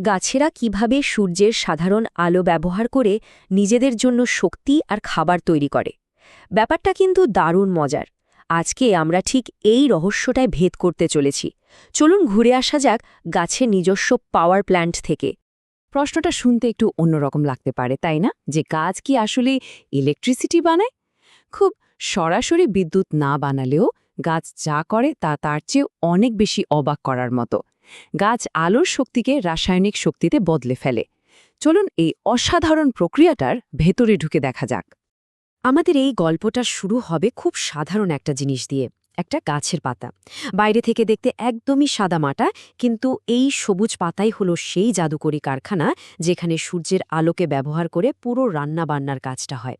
গাছেরা কিভাবে সূর্যের সাধারণ আলো ব্যবহার করে নিজেদের জন্য শক্তি আর খাবার তৈরি করে। ব্যাপারটা কিন্তু দারুণ মজার। আজকে আমরা ঠিক এই রহস্যটাই ভেদ করতে চলেছি। চলুন ঘুরে আসা যাক গাছের নিজস্ব পাওয়ার প্ল্যান্ট থেকে। প্রশ্নটা শুনতে একটু অন্যরকম লাগতে পারে, তাই না? যে গাছ কি আসলে ইলেকট্রিসিটি বানায়? খুব সরাসরি বিদ্যুৎ না বানালেও গাছ যা করে তা তার চেয়ে অনেক বেশি অবাক করার মতো। গাছ আলোর শক্তিকে রাসায়নিক শক্তিতে বদলে ফেলে। চলুন এই অসাধারণ প্রক্রিয়াটার ভেতরে ঢুকে দেখা যাক। আমাদের এই গল্পটা শুরু হবে খুব সাধারণ একটা জিনিস দিয়ে, একটা গাছের পাতা। বাইরে থেকে দেখতে একদমই সাদামাটা, কিন্তু এই সবুজ পাতাই হলো সেই জাদুকরী কারখানা যেখানে সূর্যের আলোকে ব্যবহার করে পুরো রান্নাবান্নার কাজটা হয়।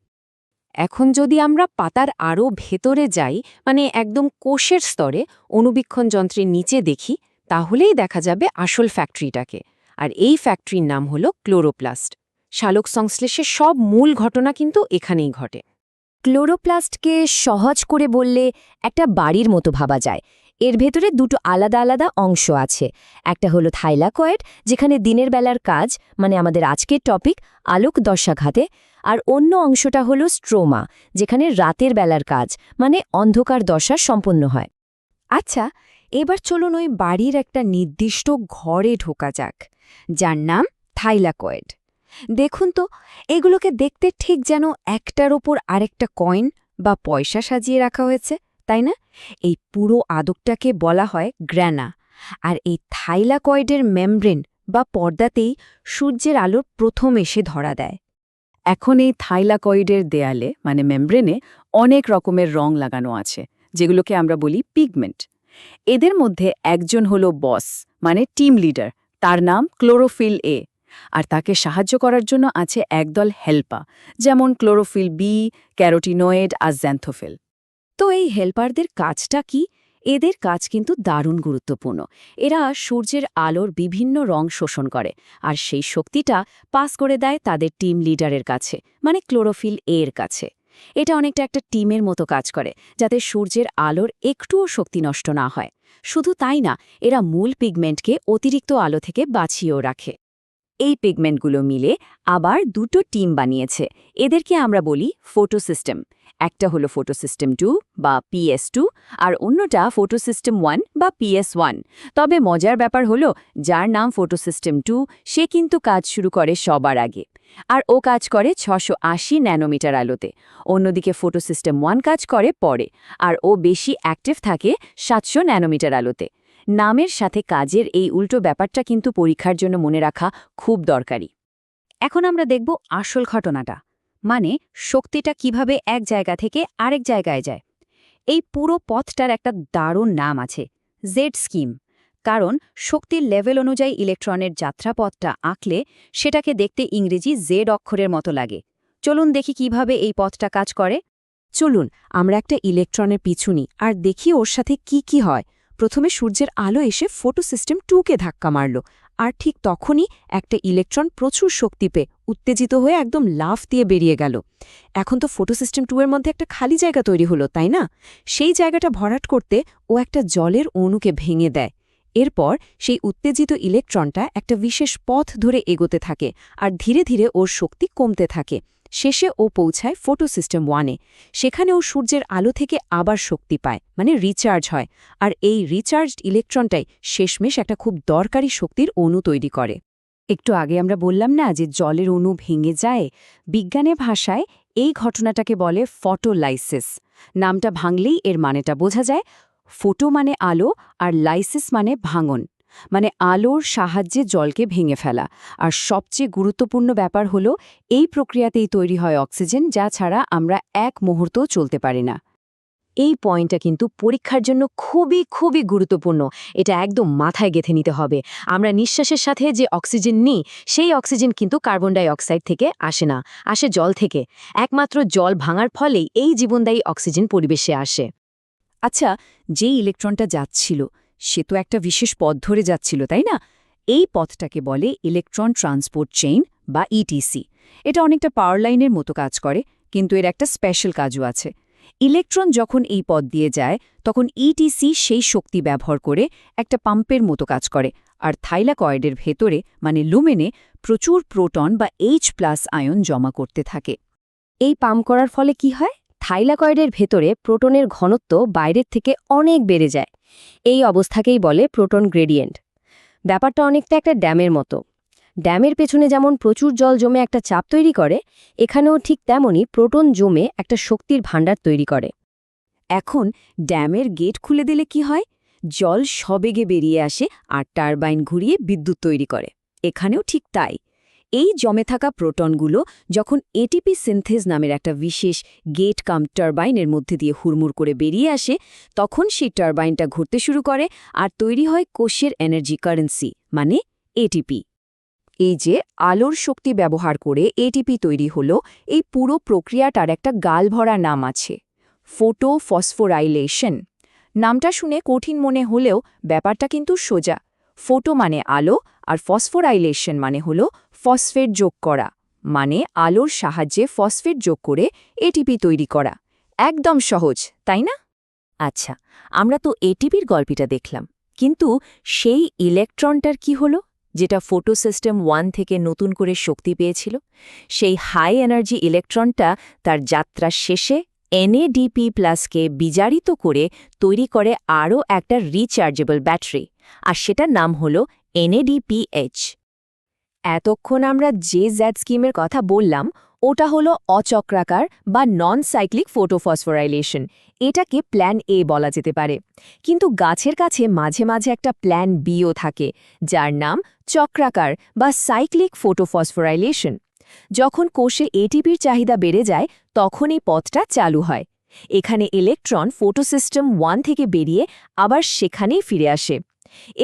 এখন যদি আমরা পাতার আরও ভেতরে যাই, মানে একদম কোষের স্তরে অণুবীক্ষণ যন্ত্রের নিচে দেখি, তাহলেই দেখা যাবে আসল ফ্যাক্টরিটাকে। আর এই ফ্যাক্টরির নাম হলো ক্লোরোপ্লাস্ট। সালোক সংশ্লেষের সব মূল ঘটনা কিন্তু এখানেই ঘটে। ক্লোরোপ্লাস্টকে সহজ করে বললে একটা বাড়ির মতো ভাবা যায়। এর ভেতরে দুটো আলাদা আলাদা অংশ আছে। একটা হলো থাইলাকয়েড, যেখানে দিনের বেলার কাজ, মানে আমাদের আজকের টপিক, আলোক দশাঘাতে। আর অন্য অংশটা হলো স্ট্রোমা, যেখানে রাতের বেলার কাজ, মানে অন্ধকার দশা সম্পন্ন হয়। আচ্ছা, এবার চলুন ওই বাড়ির একটা নির্দিষ্ট ঘরে ঢোকা যাক, যার নাম থাইলাকয়েড। দেখুন তো, এগুলোকে দেখতে ঠিক যেন একটার ওপর আরেকটা কয়েন বা পয়সা সাজিয়ে রাখা হয়েছে, তাই না? এই পুরো আদকটাকে বলা হয় গ্র্যানা। আর এই থাইলাকয়েডের মেমব্রেন বা পর্দাতেই সূর্যের আলোর প্রথম এসে ধরা দেয়। এখন এই থাইলাকয়েডের দেয়ালে, মানে মেমব্রেনে, অনেক রকমের রং লাগানো আছে, যেগুলোকে আমরা বলি পিগমেন্ট। এদের মধ্যে একজন হলো বস, মানে টিম লিডার, তার নাম ক্লোরোফিল এ। আর তাকে সাহায্য করার জন্য আছে একদল হেল্পা, যেমন ক্লোরোফিল বি, ক্যারোটিনয়েড আর জ্যান্থোফিল। তো এই হেল্পারদের কাজটা কি? এদের কাজ কিন্তু দারুণ গুরুত্বপূর্ণ। এরা সূর্যের আলোর বিভিন্ন রং শোষণ করে, আর সেই শক্তিটা পাস করে দেয় তাদের টিম লিডারের কাছে, মানে ক্লোরোফিল এর কাছে। এটা অনেকটা একটা টিমের মতো কাজ করে, যাতে সূর্যের আলোর একটুও শক্তি নষ্ট না হয়। শুধু তাই না, এরা মূল পিগমেন্টকে অতিরিক্ত আলো থেকে বাঁচিয়েও রাখে। এই পিগমেন্টগুলো মিলে আবার দুটো টিম বানিয়েছে। এদেরকে আমরা বলি ফটোসিস্টেম। একটা হলো ফটোসিস্টেম 2 বা PS2, আর অন্যটা ফটোসিস্টেম 1 বা PS1। তবে মজার ব্যাপার হলো, যার নাম ফটোসিস্টেম 2 সে কিন্তু কাজ শুরু করে সবার আগে। আর ও কাজ করে 680 ন্যানোমিটার আলোতে। অন্যদিকে ফটোসিস্টেম 1 কাজ করে পরে, আর ও বেশি অ্যাক্টিভ থাকে 700 ন্যানোমিটার আলোতে। নামের সাথে কাজের এই উল্টো ব্যাপারটা কিন্তু পরীক্ষার জন্য মনে রাখা খুব দরকারি। এখন আমরা দেখব আসল ঘটনাটা, মানে শক্তিটা কিভাবে এক জায়গা থেকে আরেক জায়গায় যায়। এই পুরো পথটার একটা দারুণ নাম আছে, জেড স্কিম। কারণ শক্তির লেভেল অনুযায়ী ইলেকট্রনের যাত্রাপথটা আঁকলে সেটাকে দেখতে ইংরেজি জেড অক্ষরের মতো লাগে। চলুন দেখি কিভাবে এই পথটা কাজ করে। চলুন আমরা একটা ইলেকট্রনের পিছু নিই আর দেখি ওর সাথে কি কি হয়। প্রথমে সূর্যের আলো এসে ফটোসিস্টেম 2কে ধাক্কা মারল, আর ঠিক তখনই একটা ইলেকট্রন প্রচুর শক্তি পেয়ে উত্তেজিত হয়ে একদম লাফ দিয়ে বেরিয়ে গেল। এখন তো ফটোসিস্টেম 2 এর মধ্যে একটা খালি জায়গা তৈরি হলো, তাই না? সেই জায়গাটা ভরাট করতে ও একটা জলের অণুকে ভেঙে দেয়। এরপর সেই উত্তেজিত ইলেকট্রনটা একটা বিশেষ পথ ধরে এগোতে থাকে, আর ধীরে ধীরে ওর শক্তি কমতে থাকে। শেষে ও পৌঁছায় ফটোসিস্টেম 1-এ। সেখানে ও সূর্যের আলো থেকে আবার শক্তি পায়, মানে রিচার্জ হয়। আর এই রিচার্জড ইলেকট্রনটাই শেষমেশ একটা খুব দরকারি শক্তির অণু তৈরি করে। একটু আগে আমরা বললাম না যে জলের অণু ভেঙে যায়? বিজ্ঞানের ভাষায় এই ঘটনাটাকে বলে ফটোলাইসিস। নামটা ভাঙলেই এর মানেটা বোঝা যায়। ফোটো মানে আলো, আর লাইসিস মানে ভাঙন, মানে আলোর সাহায্যে জলকে ভেঙে ফেলা। আর সবচেয়ে গুরুত্বপূর্ণ ব্যাপার হলো, এই প্রক্রিয়াতেই তৈরি হয় অক্সিজেন, যা ছাড়া আমরা এক মুহূর্তও চলতে পারি না। এই পয়েন্টটা কিন্তু পরীক্ষার জন্য খুবই খুবই গুরুত্বপূর্ণ। এটা একদম মাথায় গেঁথে নিতে হবে। আমরা নিঃশ্বাসের সাথে যে অক্সিজেন নিই, সেই অক্সিজেন কিন্তু কার্বন ডাই অক্সাইড থেকে আসে না, আসে জল থেকে। একমাত্র জল ভাঙার ফলেই এই জীবনদায়ী অক্সিজেন পরিবেশে আসে। আচ্ছা, যেই ইলেকট্রনটা যাচ্ছিল সে তো একটা বিশেষ পথ ধরে যাচ্ছিল, তাই না? এই পথটাকে বলে ইলেকট্রন ট্রান্সপোর্ট চেইন বা ইটিসি। এটা অনেকটা পাওয়ার লাইনের মতো কাজ করে, কিন্তু এর একটা স্পেশাল কাজও আছে। ইলেকট্রন যখন এই পথ দিয়ে যায় তখন ইটিসি সেই শক্তি ব্যবহার করে একটা পাম্পের মতো কাজ করে, আর থাইলাকয়েডের ভেতরে মানে লুমেনে প্রচুর প্রোটন বা H+ আয়ন জমা করতে থাকে। এই পাম্প করার ফলে কি হয়? থাইলাকয়েডের ভেতরে প্রোটনের ঘনত্ব বাইরের থেকে অনেক বেড়ে যায়। এই অবস্থাকেই বলে প্রোটন গ্রেডিয়েন্ট। ব্যাপারটা অনেকটা একটা ড্যামের মতো। ড্যামের পেছনে যেমন প্রচুর জল জমে একটা চাপ তৈরি করে, এখানেও ঠিক তেমনই প্রোটন জমে একটা শক্তির ভাণ্ডার তৈরি করে। এখন ড্যামের গেট খুলে দিলে কি হয়? জল সবেগে বেরিয়ে আসে আর টারবাইন ঘুরিয়ে বিদ্যুৎ তৈরি করে। এখানেও ঠিক তাই। এই জমে থাকা প্রোটনগুলো যখন এটিপি সিনথেস নামের একটা বিশেষ গেট কাম টারবাইনের মধ্যে দিয়ে হুড়মুড় করে বেরিয়ে আসে, তখন সেই টারবাইনটা ঘুরতে শুরু করে আর তৈরি হয় কোষের এনার্জি কারেন্সি মানে এটিপি। এই যে আলোর শক্তি ব্যবহার করে এটিপি তৈরি হলো, এই পুরো প্রক্রিয়াটার একটা গালভরা নাম আছে, ফোটোফসফোরাইলেশন। নামটা শুনে কঠিন মনে হলেও ব্যাপারটা কিন্তু সোজা। ফোটো মানে আলো, আর ফসফোরাইলেশন মানে হলো ফসফেট যোগ করা, মানে আলোর সাহায্যে ফসফেট যোগ করে এটিপি তৈরি করা। একদম সহজ, তাই না? আচ্ছা, আমরা তো এটিপির গল্পটা দেখলাম, কিন্তু সেই ইলেকট্রনটার কি হলো, যেটা ফটোসিস্টেম 1 থেকে নতুন করে শক্তি পেয়েছিল? সেই হাই এনার্জি ইলেকট্রনটা তার যাত্রার শেষে NADP+কে বিজারিত করে তৈরি করে আরও একটা রিচার্জেবল ব্যাটারি, আর সেটার নাম হলো NADPH। এতক্ষণ আমরা যে জ্যাড স্কিমের কথা বললাম ওটা হলো অচক্রাকার বা নন সাইক্লিক ফোটোফসফোরাইলেশন। এটাকে প্ল্যান এ বলা যেতে পারে। কিন্তু গাছের কাছে মাঝে মাঝে একটা প্ল্যান বিও থাকে, যার নাম চক্রাকার বা সাইক্লিক ফোটোফসফোরাইলেশন। যখন কোষে এটিপির চাহিদা বেড়ে যায় তখন এই পথটা চালু হয়। এখানে ইলেকট্রন ফোটোসিস্টেম 1 থেকে বেরিয়ে আবার সেখানেই ফিরে আসে।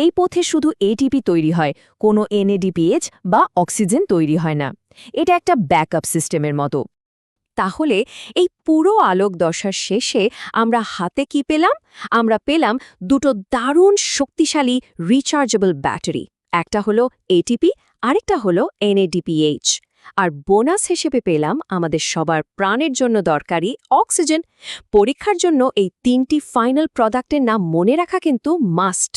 এই পথে শুধু এটিপি তৈরি হয়, কোনো NADPH বা অক্সিজেন তৈরি হয় না। এটা একটা ব্যাকআপ সিস্টেমের মতো। তাহলে এই পুরো আলোক দশার শেষে আমরা হাতে কি পেলাম? আমরা পেলাম দুটো দারুণ শক্তিশালী রিচার্জেবল ব্যাটারি। একটা হলো এটিপি, আরেকটা হলো NADPH। আর বোনাস হিসেবে পেলাম আমাদের সবার প্রাণের জন্য দরকারি অক্সিজেন। পরীক্ষার জন্য এই 3টি ফাইনাল প্রোডাক্টের নাম মনে রাখা কিন্তু মাস্ট।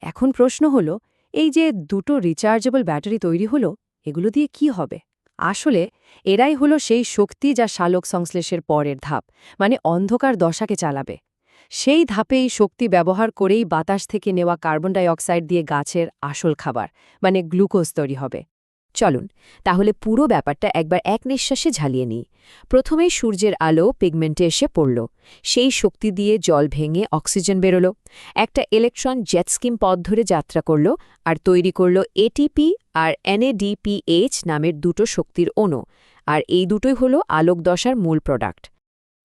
এখন প্রশ্ন হলো, এই যে দুটো রিচার্জেবল ব্যাটারি তৈরি হলো, এগুলো দিয়ে কি হবে? আসলে এরাই হলো সেই শক্তি যা সালোক সংশ্লেষের পরের ধাপ, মানে অন্ধকার দশাকে চালাবে। সেই ধাপে এই শক্তি ব্যবহার করেই বাতাস থেকে নেওয়া কার্বন ডাই অক্সাইড দিয়ে গাছের আসল খাবার মানে গ্লুকোজ তৈরি হবে। চলুন তাহলে পুরো ব্যাপারটা একবার এক নিঃশ্বাসে ঝালিয়ে নিই। প্রথমেই সূর্যের আলো পিগমেন্টে এসে পড়ল, সেই শক্তি দিয়ে জল ভেঙে অক্সিজেন বেরোল। একটা ইলেকট্রন জেট স্কিম পথ ধরে যাত্রা করল আর তৈরি করল এটিপি আর NADPH নামের দুটো শক্তির অণু, আর এই দুটোই হলো আলোক দশার মূল প্রোডাক্ট।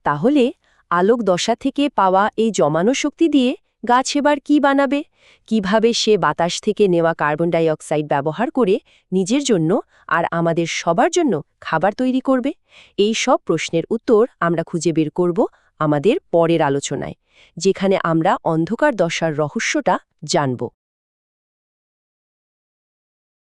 তাহলে আলোক দশা থেকে পাওয়া এই জমানো শক্তি দিয়ে গাছ এবার কি বানাবে? কিভাবে সে বাতাস থেকে নেওয়া কার্বন ডাই অক্সাইড ব্যবহার করে নিজের জন্য আর আমাদের সবার জন্য খাবার তৈরি করবে? এই সব প্রশ্নের উত্তর আমরা খুঁজে বের করব আমাদের পরের আলোচনায়, যেখানে আমরা অন্ধকার দশার রহস্যটা জানব।